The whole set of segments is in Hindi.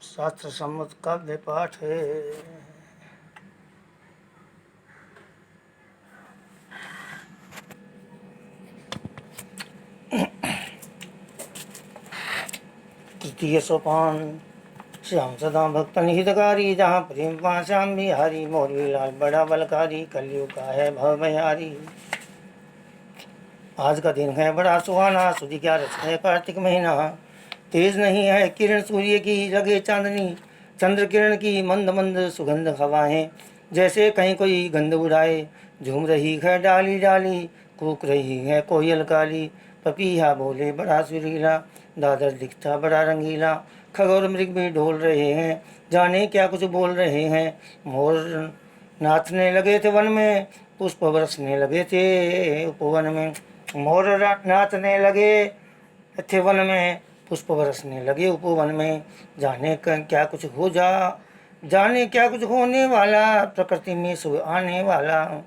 शास्त्र सम्मत काव्य पाठ है। तृतीय सोपान। श्याम सदा भक्तन हितकारी, जहाँ प्रेम वहाँ श्याम बिहारी। मोरवी लाल बड़ा बलकारी, कलयुग का है भव भयारी। आज का दिन है बड़ा सुहाना, सुधी 11 है कार्तिक महीना। तेज नहीं है किरण सूर्य की, लगे चांदनी चंद्र किरण की। मंद मंद सुगंध हवाएं, जैसे कहीं कोई गंध उड़ाए। झूम रही है डाली डाली, कूक रही है कोयल काली। पपीहा बोले बड़ा सुरीला, दादर दिखता बड़ा रंगीला। खगोर मृग भी ढोल रहे हैं, जाने क्या कुछ बोल रहे हैं। मोर नाचने लगे थे वन में, पुष्प बरसने लगे थे उपवन में। मोर नाचने लगे थे वन में, पुष्प बरसने लगे उपवन में। जाने क्या कुछ जाने क्या कुछ होने वाला, प्रकृति में शुभ आने वाला।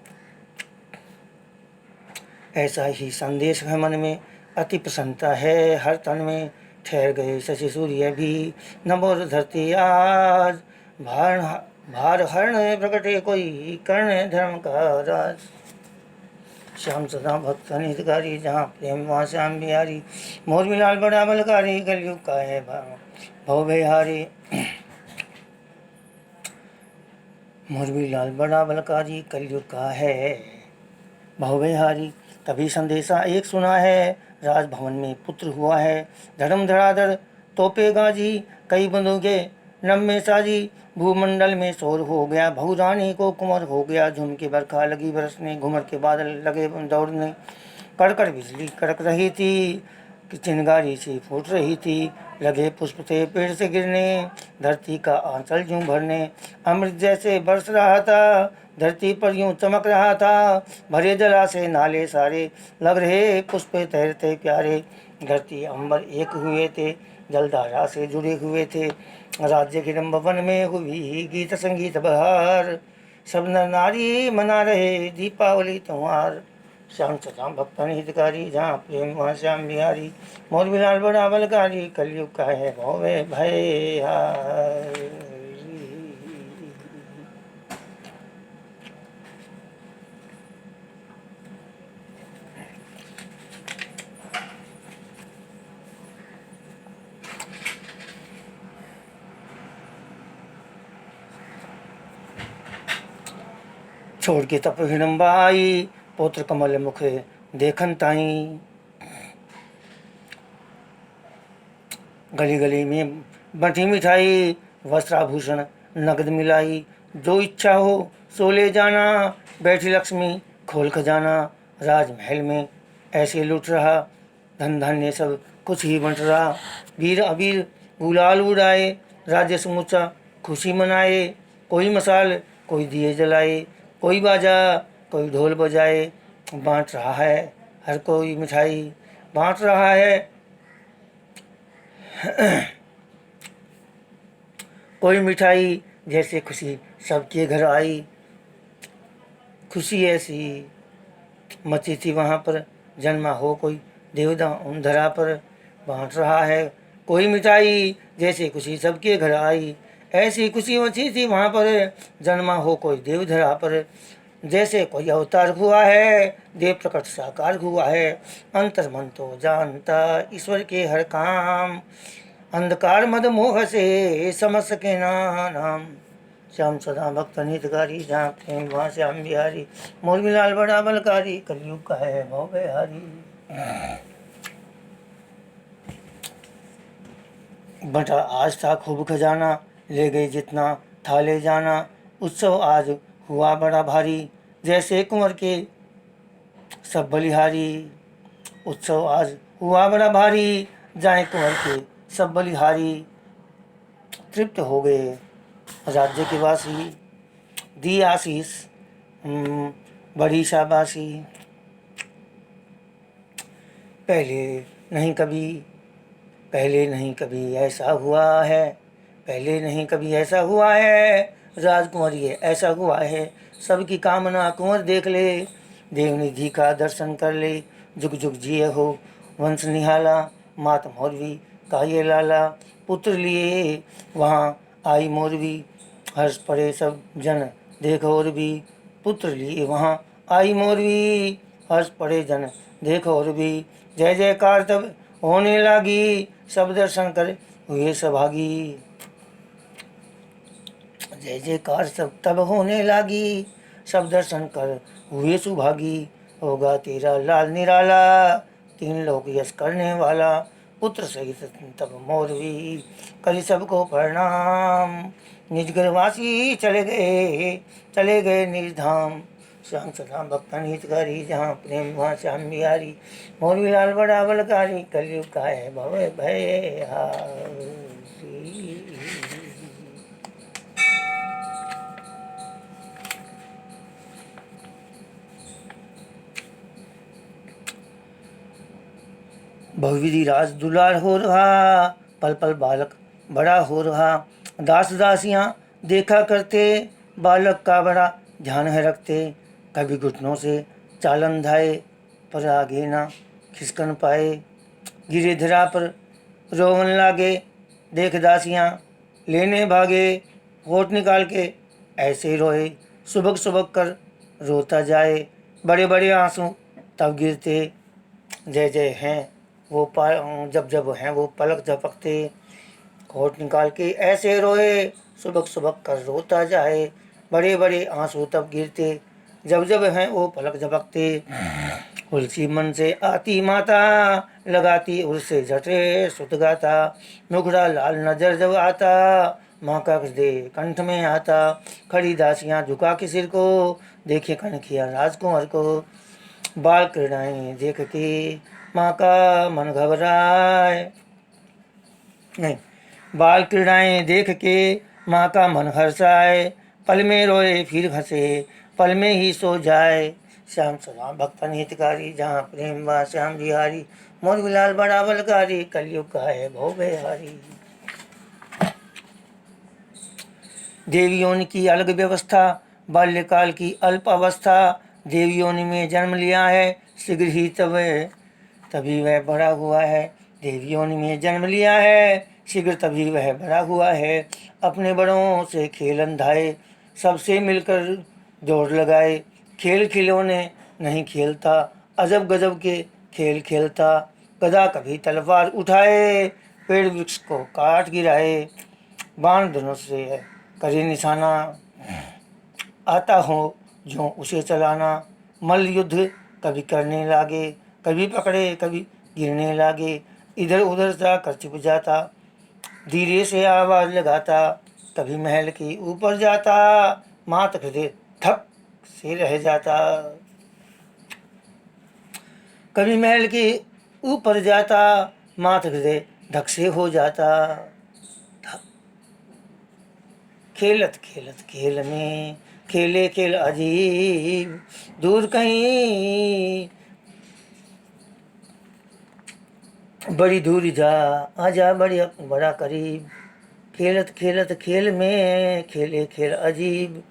ऐसा ही संदेश है मन में, अति प्रसन्नता है हर तन में। ठहर गए शशि सूर्य भी, नभोर धरती आज। भार हरण प्रकटे कोई, कर्ण धर्म का राज। श्याम सदा भक्त हितकारी, जहाँ प्रेम वहाँ श्याम बिहारी। मोर मिलाल बड़ा बलकारी, कलयुग का है भव बिहारी। मोर मिलाल बड़ा बलकारी, कलयुग का है भव बिहारी। तभी संदेशा एक सुना है, राजभवन में पुत्र हुआ है। धर्म धड़ाधड़ तोपे गाजी, कई बंदूके नम में साजी। भूमंडल में शोर हो गया, भू रानी को कुंवर हो गया। झुम की बरखा लगी बरसने, घुमर के बादल लगे दौड़ने। कड़कड़ बिजली कड़क रही थी, चिंगारी सी फूट रही थी। लगे पुष्प थे पेड़ से गिरने, धरती का आंचल यूं भरने। अमृत जैसे बरस रहा था, धरती पर यूं चमक रहा था। भरे जलाशय नाले सारे, लग रहे पुष्प तैरते प्यारे। धरती अंबर एक हुए थे, जलधारा से जुड़े हुए थे। राज्य के वन में हुई गीत संगीत बहार। सब नर नारी मना रहे दीपावली त्योहार। श्याम सदा भक्तन हितकारी, जहाँ प्रेम वहाँ श्याम बिहारी। मोर बिलाल बड़ा बलकारी, कलयुग का है भव भय। छोड़ के तप हिडम्बा आई, पुत्र कमल मुख देखन ताई। गली गली में बंटी मिठाई, वस्त्राभूषण नगद मिलाई। जो इच्छा हो सो ले जाना, बैठी लक्ष्मी खोल खजाना। राजमहल में ऐसे लुट रहा, धन धान्य सब कुछ ही बंट रहा। वीर अबीर गुलाल उड़ाए, राज्य समूचा खुशी मनाए। कोई मसाल कोई दिए जलाए, कोई बाजा कोई ढोल बजाए। बांट रहा है हर कोई मिठाई, बांट रहा है कोई मिठाई। जैसे खुशी सबके घर आई, खुशी ऐसी मची थी वहाँ पर। जन्मा हो कोई देवता उन धरा पर, बांट रहा है कोई मिठाई। जैसे खुशी सबके घर आई, ऐसी खुशी मची थी वहाँ पर। जन्मा हो कोई देव धरा पर, जैसे कोई अवतार हुआ है, देव प्रकट साकार हुआ है। अंतर मन तो जानता ईश्वर के हर काम, अंधकार मद मोह से समझ सके ना नाम। श्याम सदा भक्त हितकारी, जहाँ प्रेम वहाँ श्याम बिहारी। मोर मिलाल बड़ा बलकारी, कलयुग का है भव बिहारी। बटा आज था खूब खजाना, ले गए जितना था ले जाना। उत्सव आज हुआ बड़ा भारी, जैसे कुंवर के सब बलिहारी। उत्सव आज हुआ बड़ा भारी, जाए कुंवर के सब बलिहारी। तृप्त हो गए राज्य के वासी, दी आशीष बड़ी शाबाशी। पहले नहीं कभी ऐसा हुआ है, पहले नहीं कभी ऐसा हुआ है। राजकुंवर ये ऐसा हुआ है, सबकी कामना कुंवर देख ले। देवनिधि का दर्शन कर ले, जुग जुग जिए हो वंश निहाला। मात मोरवी का ये लाला पुत्र लिए वहाँ आई मोरवी। हर्ष पड़े सब जन देखो और भी पुत्र लिए वहाँ आई मोरवी। हर्ष पड़े जन देखो और भी जय जयकार तब होने लगी सब दर्शन कर हुए सभागी। जय जयकार सब तब होने लगी सब दर्शन कर हुए सुभागी। होगा तेरा लाल निराला तीन लोक यश करने वाला पुत्र सहित तब मोरवी करी सबको प्रणाम। निज घरवासी चले गए निज धाम। श्याम सदा भक्तन हितकारी जहाँ प्रेम वहाँ श्याम बिहारी। मोरवी लाल बड़ा बलकारी कलयुग का है भव भय हारी। बहुविधि राज दुलार हो रहा पल पल बालक बड़ा हो रहा। दास दासियां देखा करते बालक का बड़ा ध्यान है रखते। कभी घुटनों से चालन धाए पर आगे ना खिसकन पाए। गिरे धरा पर रोवन लागे देख दासियां लेने भागे। होठ निकाल के ऐसे रोए सुबक सुबक कर रोता जाए। बड़े बड़े आंसू तब गिरते जय जय हैं वो जब जब हैं वो पलक झपकते। होठ निकाल के ऐसे रोए सुबक सुबक कर रोता जाए। बड़े बड़े आंसू तब गिरते जब जब हैं वो पलक झपकते। उलसी मन से आती माता लगाती उससे झटे सुत गाता। मुखड़ा लाल नजर जब आता माँ का हृदय कंठ में आता। खड़ी दासियां झुका के सिर को देखे कनखिया राजकुमार को। बाल क्रीड़ाएं देख के माँ का मन घबराए नहीं। बाल क्रीड़ाएं देख के माँ का मन हर्षाए। पल में रोए फिर हंसे पल में ही सो जाए। श्याम सदा भक्तन हितकारी जहाँ प्रेम व श्याम बिहारी। मोर लाल बड़ा बलकारी कलयुग का है भव बिहारी। देवियों की अलग व्यवस्था बाल्यकाल की अल्प अवस्था। देवियों में जन्म लिया है शीघ्र ही तभी वह बड़ा हुआ है। देवियों में जन्म लिया है शीघ्र तभी वह बड़ा हुआ है। अपने बड़ों से खेलन धाए सबसे मिलकर जोड़ लगाए। खेल खिलौने नहीं खेलता अजब गजब के खेल खेलता। गदा कभी तलवार उठाए पेड़ वृक्ष को काट गिराए। बाण धनुष से करे निशाना आता हो जो उसे चलाना। मल्ल युद्ध कभी करने लागे कभी पकड़े कभी गिरने लागे। इधर उधर जाकर छिप जाता धीरे से आवाज लगाता। कभी महल के ऊपर जाता मात हृदय ठक से रह जाता। कभी महल के ऊपर जाता मात हृदय धक से हो जाता। खेलत खेलत खेल में खेले खेल अजीब दूर कहीं बड़ी दूर जा आजा बड़ा करीब। खेलत खेलत खेल में खेले खेल अजीब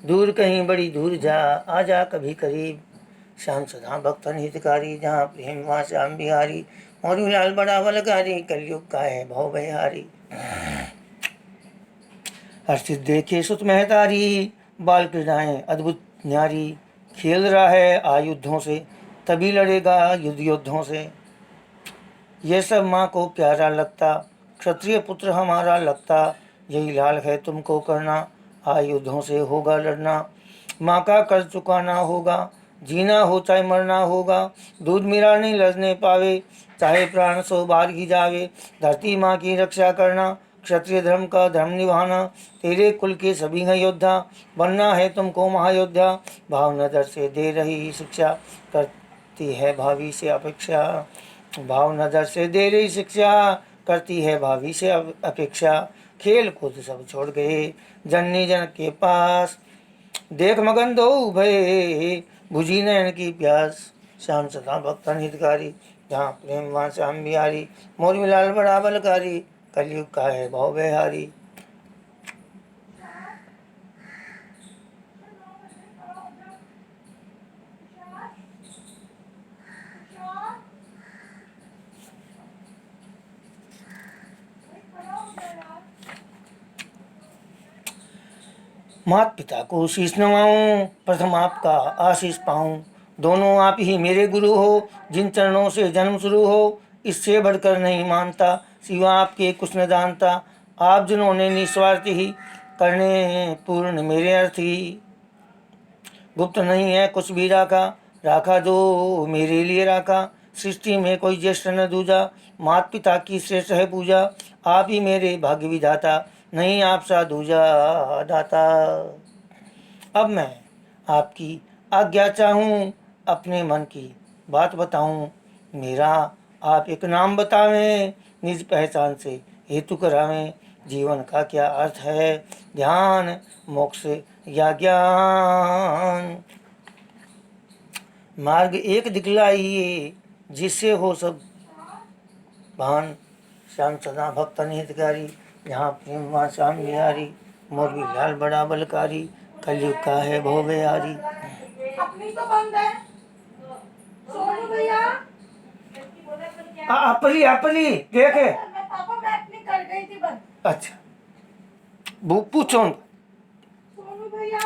दूर कहीं बड़ी दूर जा आजा कभी करीब। श्याम सदा भक्तन हितकारी जहाँ प्रेम वहाँ श्याम बिहारी। मोरू लाल बड़ा बलकारी कलयुग का है भव बिहारी। हर्षित देखे सुत महतारी बाल क्रीड़ाएं अद्भुत न्यारी। खेल रहा है आयुधों से तभी लड़ेगा युद्ध योद्धों से। यह सब माँ को प्यारा लगता क्षत्रिय पुत्र हमारा लगता। यही लाल है तुमको करना आयुधों से होगा लड़ना। माँ का कर्ज चुकाना होगा जीना हो चाहे मरना होगा। दूध मिला नहीं लड़ने पावे चाहे प्राण 100 बार ही जावे। धरती माँ की रक्षा करना क्षत्रिय धर्म का धर्म निभाना। तेरे कुल के सभी हैं योद्धा बनना है तुमको महायोद्धा। भाव नजर से दे रही शिक्षा करती है भावी से अपेक्षा। भाव नजर से दे रही शिक्षा करती है भावी से अपेक्षा। खेल कूद सब छोड़ गए जननी जन के पास देख मगन दो भय बुझी नयन की प्यास। श्याम सदा भक्तन हितकारी जहाँ प्रेम वहाँ श्याम बिहारी। मोर मिलाल बड़ा बलकारी कलयुग का है भव बिहारी। मात पिता को शीश नवाऊं, प्रथम आपका आशीष पाऊं। दोनों आप ही मेरे गुरु हो, जिन चरणों से जन्म शुरू हो। इससे बढ़कर नहीं मानता, सिवा आपके कुछ न जानता। आप जिन्होंने निस्वार्थ ही करने पूर्ण मेरे अर्थ ही। गुप्त नहीं है कुछ भी राखा, राखा जो मेरे लिए राखा। सृष्टि में कोई ज्येष्ठ न दूजा, मात पिता की श्रेष्ठ है पूजा। आप ही मेरे भाग्य विधाता, नहीं आप सा दूजा दाता। अब मैं आपकी आज्ञा चाहूँ, अपने मन की बात बताऊँ। मेरा आप एक नाम बतावें, निज पहचान से हेतु करावें। जीवन का क्या अर्थ है, ध्यान मोक्ष या ज्ञान। मार्ग एक दिखलाइए, जिससे हो सब भान। श्याम सदा भक्त हितकारी, जहाँ प्रेम वहाँ श्याम बिहारी। मोरबी लाल बड़ा बलकारी, कलयुग का है भव बिहारी। अपनी तो बंद है सोनू भैया। अपली अपली देखे। मैं पापा बैठ नहीं कर गई थी बस। अच्छा वो पूछो। सोनू भैया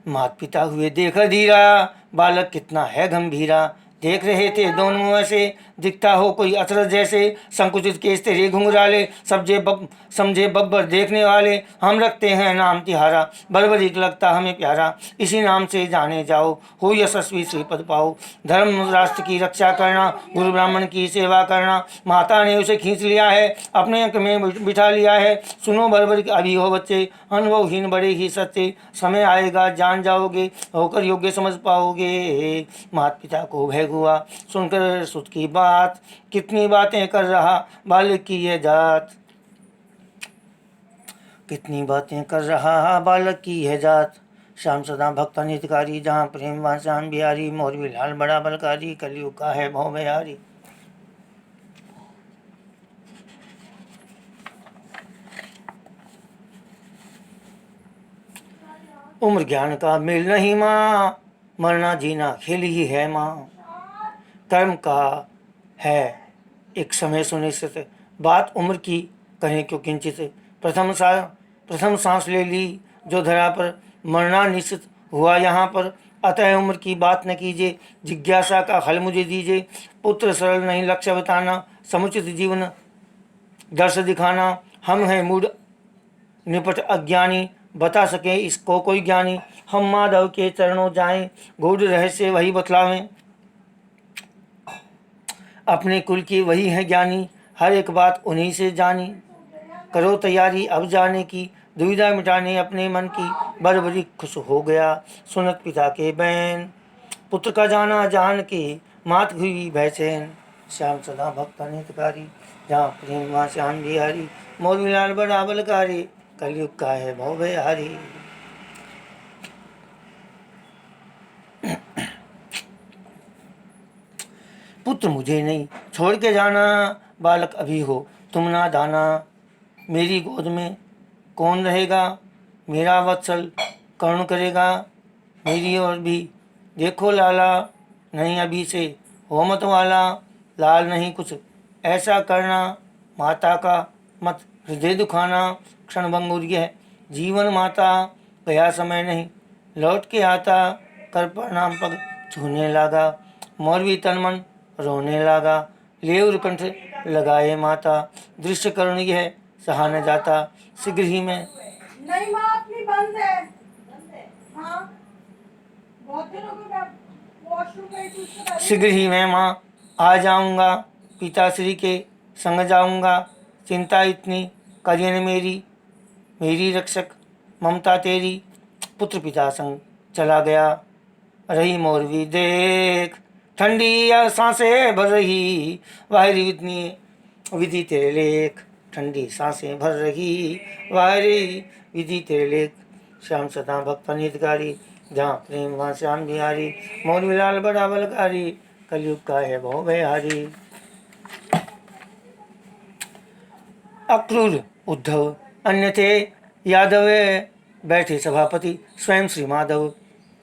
मात पिता हुए देख धीरा, बालक कितना है गंभीरा। देख रहे थे दोनों ऐसे, दिखता हो कोई अचरज जैसे। संकुचित केस तेरे घुंघराले, समझे बब्बर देखने वाले। हम रखते हैं नाम तिहारा, बर्बरीक लगता हमें प्यारा। इसी नाम से जाने जाओ, हो यशस्वी श्रीपद पाओ। धर्म राष्ट्र की रक्षा करना, गुरु ब्राह्मण की सेवा करना। माता ने उसे खींच लिया है, अपने अंक में बिठा लिया है। सुनो बर्बरीक अभी हो बच्चे, अनुभवहीन बड़े ही सच्चे। समय आएगा जान जाओगे, होकर योग्य समझ पाओगे। माता पिता को भय हुआ सुनकर सुत की बात, कितनी बातें कर रहा बालक की यह जात। कितनी बातें कर रहा बालक की है जात। श्याम सदा भक्त हितकारी, जहाँ प्रेम वहाँ श्याम बिहारी। मोरबी लाल बड़ा बलकारी, कलयुग का है भव बिहारी। उम्र ज्ञान का मेल नहीं माँ, मरना जीना खेल ही है माँ। कर्म का है एक समय सुनिश्चित, बात उम्र की कहें क्यों किंचित। प्रथम सांस ले ली जो धरा पर, मरना निश्चित हुआ यहाँ पर। अतः उम्र की बात न कीजिए, जिज्ञासा का हल मुझे दीजिए। पुत्र सरल नहीं लक्ष्य बताना, समुचित जीवन दर्श दिखाना। हम हैं मूड निपट अज्ञानी, बता सके इसको कोई ज्ञानी। हम माधव के चरणों जाएं, गूढ़ रहस्य वही बतलावें। अपने कुल की वही है ज्ञानी, हर एक बात उन्हीं से जानी। करो तैयारी अब जाने की, दुविधा मिटाने अपने मन की। बड़ी खुश हो गया सुनत पिता के बैन, पुत्र का जाना जान के मात हुई भैचैन। श्याम सदा भक्त हितकारी, जहाँ प्रेम वहाँ श्याम बिहारी। मोरबी लाल बड़ा बलकारी, कलयुग का है भव बिहारी। पुत्र मुझे नहीं छोड़ के जाना, बालक अभी हो तुम ना दाना। मेरी गोद में कौन रहेगा, मेरा वत्सल कौन करेगा। मेरी ओर भी देखो लाला, नहीं अभी से हो मत वाला। लाल नहीं कुछ ऐसा करना, माता का मत हृदय दुखाना। क्षण भंगुर यह जीवन माता, गया समय नहीं लौट के आता। कर प्रणाम पग छूने लगा, मोरबी तन मन रोने लगा। लेवर कंठ लगाए माता, दृश्य करुण यह सहा न जाता। शीघ्र ही में नहीं माँ अपनी बंद है। हाँ बहुत दिनों को मैं वॉशरूम गई थी उससे पहले। शीघ्र ही मैं माँ आ जाऊँगा, पिताश्री के संग जाऊँगा। चिंता इतनी करियन मेरी, मेरी रक्षक ममता तेरी। पुत्र पिता संग चला गया, रही मोरवी देख। ठंडी या सांसें भर रही, वायरी विधि तेरे लेख। ठंडी सांसें भर रही, वायरी विधि तेरे लेख। श्याम सदा भक्त हितकारी, जहाँ प्रेम वहाँ श्याम बिहारी। मोरबी लाल बड़ा बलकारी, कलयुग का है भव बिहारी। अक्रूर उद्धव अन्य थे यादव, बैठे सभापति स्वयं श्री माधव।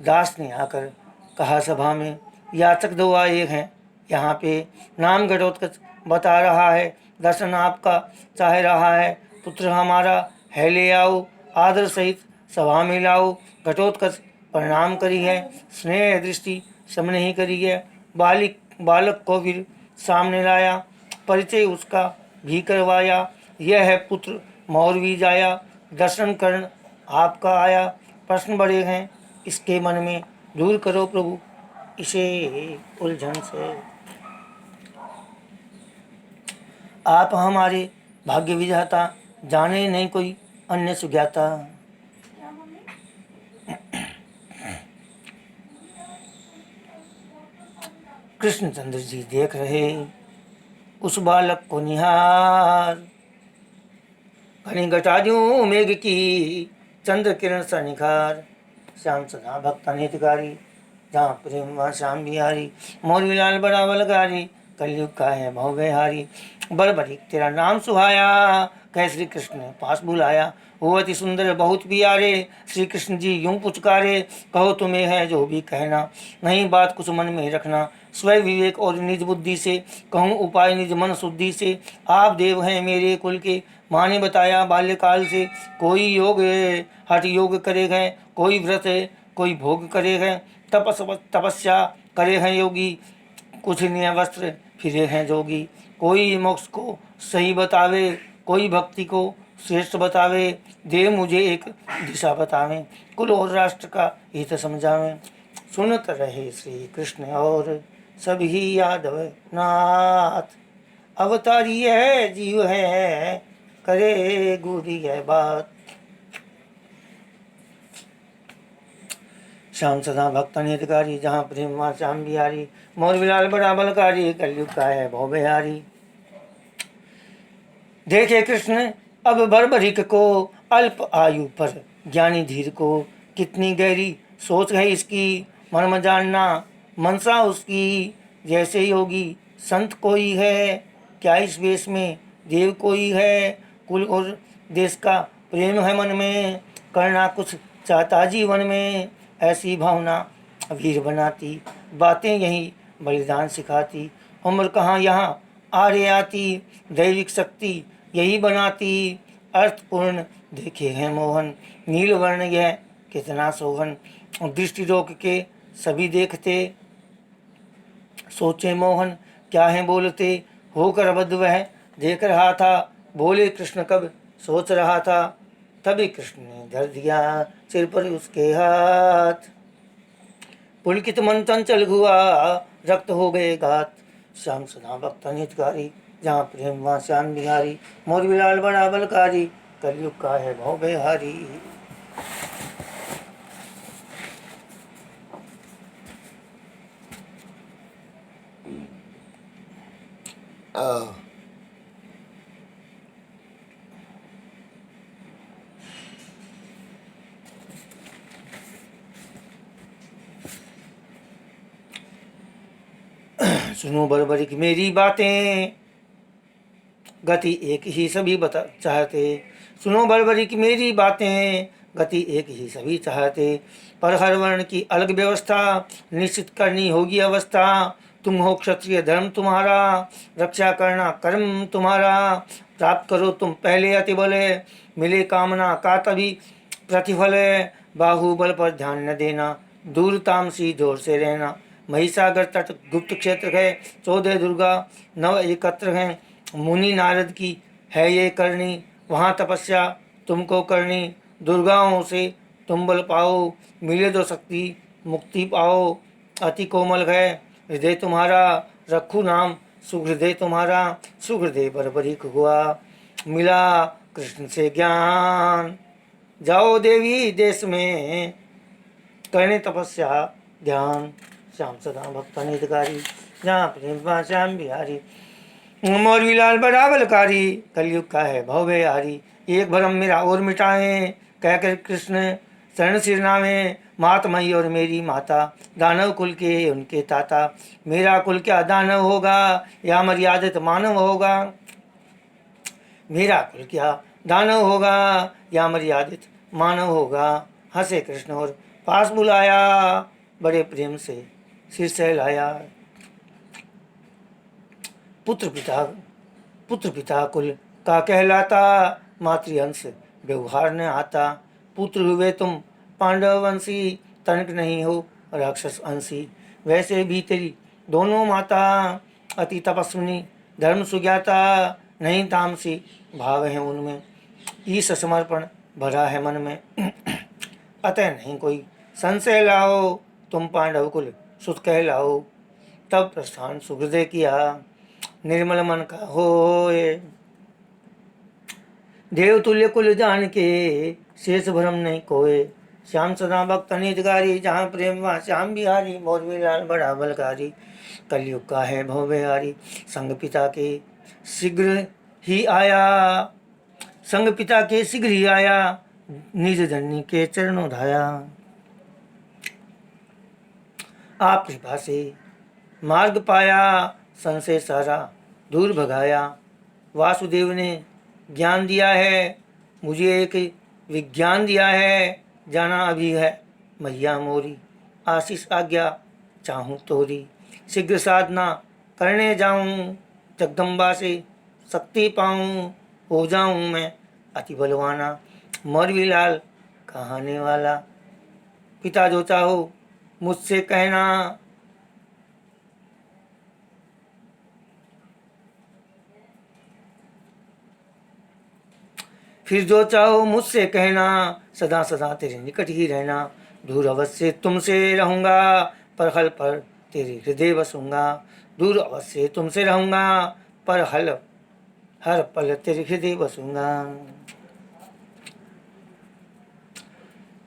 दास ने आकर कहा सभा में, याचक दो आए हैं यहाँ पे। नाम घटोत्कच बता रहा है, दर्शन आपका चाह रहा है। पुत्र हमारा है ले आओ, आदर सहित सभा में लाओ। घटोत्कच प्रणाम करी है, स्नेह दृष्टि सबने ही करी है। बालक को फिर सामने लाया, परिचय उसका भी करवाया। यह है पुत्र मौरवी जाया, दर्शन करण आपका आया। प्रश्न बड़े हैं इसके मन में, दूर करो प्रभु इसे उलझन से। आप हमारे भाग्य विधाता, जाने नहीं कोई अन्य सुज्ञाता। क्या मम्मी? कृष्णचंद्र जी देख रहे उस बालक को निहार। घनी घटाजू मेघ की चंद्र किरण सा निखार। श्याम सदा भक्त हितकारी, जहाँ प्रेम वहाँ श्याम बिहारी। मौलवी लाल बड़ा बलकारी, कलयुग का है भवभयहारी। बरबरी तेरा नाम सुहाया, कह श्री कृष्ण ने पास बुलाया। वो अति सुंदर बहुत प्यारे, श्री कृष्ण जी यूं पुचकारे। कहो तुम्हें है जो भी कहना, नहीं बात कुछ मन में रखना। स्वयं विवेक और निज बुद्धि से, कहूँ उपाय निज मन शुद्धि से। आप देव हैं मेरे कुल के, माँ ने बताया बाल्यकाल से। कोई योग हठ योग करे है, कोई व्रत कोई भोग करे है। तपस्या करे हैं योगी, कुछ नए वस्त्र फिरे हैं जोगी। कोई मोक्ष को सही बतावे, कोई भक्ति को श्रेष्ठ बतावे। दे मुझे एक दिशा बतावे, कुल और राष्ट्र का हित समझावे। सुनत रहे श्री कृष्ण और सभी यादव नाथ। अवतारी है जीव है, करे गुरी है बात। श्याम सदा भक्त हितकारी, जहाँ प्रेम वहाँ श्याम बिहारी। मोर बिलाल बड़ा बलकारी, कलयुग का है भवभयहारी। देखे कृष्ण अब बर्बरिक को, अल्प आयु पर ज्ञानी धीर को। कितनी गहरी सोच है इसकी, मर्म जानना मनसा उसकी। जैसे योगी संत कोई है, क्या इस वेश में देव कोई है। कुल और देश का प्रेम है मन में, करना कुछ चाहता जीवन में। ऐसी भावना वीर बनाती, बातें यही बलिदान सिखाती। उम्र कहाँ यहाँ आड़े आती, दैविक शक्ति यही बनाती। अर्थपूर्ण देखे हैं मोहन, नील वर्ण यह कितना सोहन। दृष्टि रोक के सभी देखते, सोचे मोहन क्या है बोलते। होकर अबद्ध वह देख रहा था, बोले कृष्ण कब सोच रहा था। तभी कृष्ण ने धर दिया सिर पर उसके हाथ। पुलकित मन चंचल हुआ, रक्त हो गए घात। श्याम सदा भक्त हितकारी, जहाँ प्रेम वहाँ श्याम बिहारी। मोर बिलाल बड़ा बलकारी, कलयुग का है भवभयहारी। सुनो बरबरी की मेरी बातें, गति एक ही सभी बता चाहते। सुनो बरबरी की मेरी बातें, गति एक ही सभी चाहते। पर हर वर्ण की अलग व्यवस्था, निश्चित करनी होगी अवस्था। तुम हो क्षत्रिय धर्म तुम्हारा, रक्षा करना कर्म तुम्हारा। प्राप्त करो तुम पहले अति बल, मिले कामना का तभी प्रतिफल। बाहुबल पर ध्यान न देना, दूर तामसी जोर से रहना। महिसागर तट गुप्त क्षेत्र है, 14 दुर्गा 9 एकत्र हैं। मुनि नारद की है ये करनी, वहाँ तपस्या तुमको करनी। दुर्गाओं से तुम बल पाओ, मिले तो शक्ति मुक्ति पाओ। अति कोमल है हृदय तुम्हारा, रखू नाम सुहृदय तुम्हारा। सुहृदय बरबरीक हुआ, मिला कृष्ण से ज्ञान। जाओ देवी देश में, करने तपस्या ध्यान। श्याम सदा भक्त हितकारी, जहाँ प्रेम श्याम बिहारी। मोरवी लाल बड़ा बलकारी, कलयुग का है भवभयहारी। एक भरम मेरा और मिटाए, कहकर कृष्ण शरण सिरनावे। मातमयी और मेरी माता, दानव कुल के उनके ताता। मेरा कुल क्या दानव होगा, या मर्यादित मानव होगा। मेरा कुल क्या दानव होगा, या मर्यादित मानव होगा। हंसे कृष्ण और पास बुलाया, बड़े प्रेम से सिर सहलाया। पुत्र पिता कुल का कहलाता, मातृअंश व्यवहार न आता। पुत्र हुए तुम पांडव वंशी, तनिक नहीं हो राक्षस अंशी। वैसे भी तेरी दोनों माता अति तपस्विनी, धर्म सुज्ञाता नहीं तामसी, भाव है उनमें ईश समर्पण भरा है मन में। अतः नहीं कोई संशय लाओ, तुम पांडव कुल सुत कहलाओ। तब प्रस्थान सुहृदय किया, निर्मल मन का होए। देव तुल्य कुल जान के, शेष भ्रम नहीं कोय। श्याम सदा भक्त निजगारी, जहाँ प्रेम वहाँ श्याम बिहारी। मोरवी लाल बड़ा बलकारी, कलयुग का है भव बिहारी। संग पिता के शीघ्र ही आया, संग पिता के शीघ्र ही आया, निज जननी के चरणों धाया। आप कृपा से मार्ग पाया, संशय सारा दूर भगाया। वासुदेव ने ज्ञान दिया है, मुझे एक विज्ञान दिया है। जाना अभी है मैया मोरी, आशीष आज्ञा चाहूँ तोरी। शीघ्र साधना करने जाऊँ, जगदम्बा से शक्ति पाऊँ। हो जाऊँ मैं अति बलवाना, मौलवी लाल कहाने वाला। पिता जो चाहो मुझसे कहना, फिर जो चाहो मुझसे कहना। सदा सदा तेरे निकट ही रहना, दूर अवश्य तुमसे रहूँगा, पर हल पर तेरे हृदय बसूँगा। दूर अवश्य तुमसे रहूँगा, पर हर पल तेरे हृदय बसूँगा।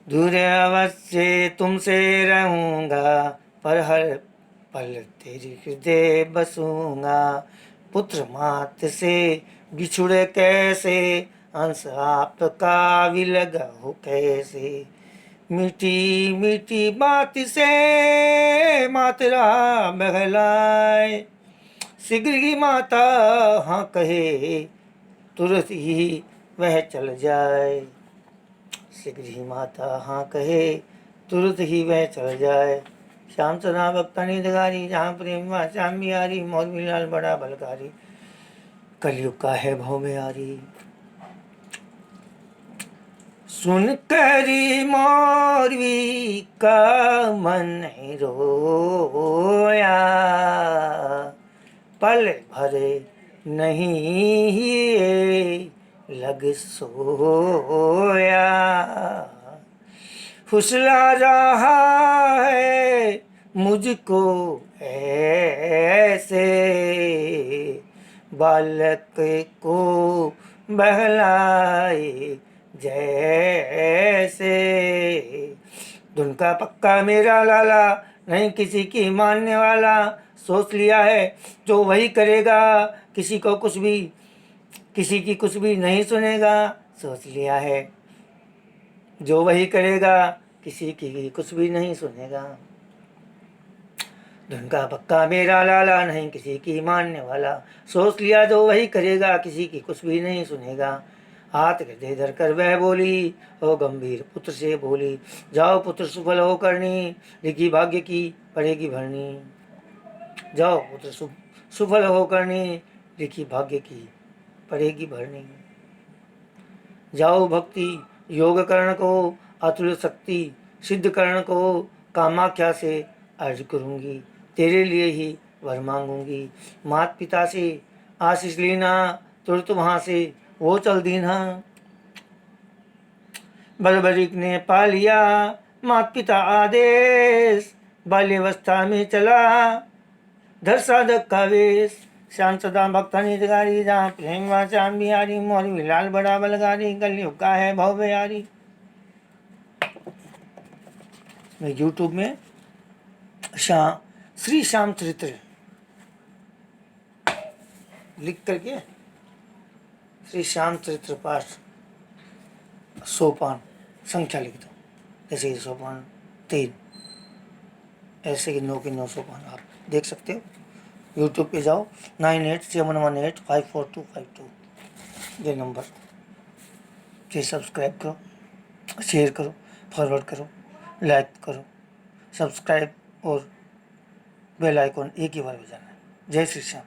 दूर अवश्य तुमसे रहूँगा, पर हर पल तेरे हृदय बसूँगा। पुत्र मात से बिछुड़े कैसे, अंश आपका विलग हो कैसे। मीठी मीठी बात से मातरा बहलाए, शीघ्र ही माता हाँ कहे, तुरंत ही वह चल जाए। शीघ्र ही माता हाँ कहे, तुरंत ही वह चल जाए। श्याम सदा भक्त निजगारी, जहाँ प्रेम वहाँ श्याम बिहारी। मोरवी लाल बड़ा बलकारी, कलयुग का है भव बिहारी। सुन करी मोरवी का मन रोया, पल भरे नहीं ये लग सोया। फुसला रहा है मुझको ऐसे, बालक को बहलाए जैसे। धुन का पक्का मेरा लाला, नहीं किसी की मानने वाला। सोच लिया है जो वही करेगा, किसी की कुछ भी नहीं सुनेगा। सोच लिया है जो वही करेगा, किसी की कुछ भी नहीं सुनेगा। धुन का पक्का मेरा लाला, नहीं किसी की मानने वाला। सोच लिया जो वही करेगा, किसी की कुछ भी नहीं सुनेगा। हाथ हृदय धर कर वह बोली, ओ गंभीर पुत्र से बोली। जाओ पुत्र सुफल हो करनी, लिखी भाग्य की पड़ेगी भरनी। जाओ पुत्र सुफल हो करनी, लिखी भाग्य की पड़ेगी भरनी। जाओ भक्ति योग करण को, अतुल शक्ति सिद्ध करण को। कामाख्या से अर्ज करूँगी, तेरे लिए ही वर मांगूंगी। मात पिता से आशीष लेना, तुरंत वहाँ से वो चल दीना। बलबरीक ने पा लिया मात पिता आदेश, बाल्यावस्था में चला धर साधक का वेश। श्याम सदा भक्त निजगारी, जहाँ प्रेम वहाँ श्याम बिहारी। मोरवी लाल बड़ा बलगारी, कलयुग का है भव बिहारी। मैं यूट्यूब में श्री श्याम चरित्र लिख करके श्री श्याम चरित्र पाठ सोपान संख्या लिख दो। जैसे सोपान 3, ऐसे कि 9 के 9 सोपान आप देख सकते हो। यूट्यूब पे जाओ, 9871185452 ये नंबर से सब्सक्राइब करो, शेयर करो, फॉरवर्ड करो, लाइक करो, सब्सक्राइब और बेल आइकॉन एक ही बार बजाना है। जय श्री श्याम।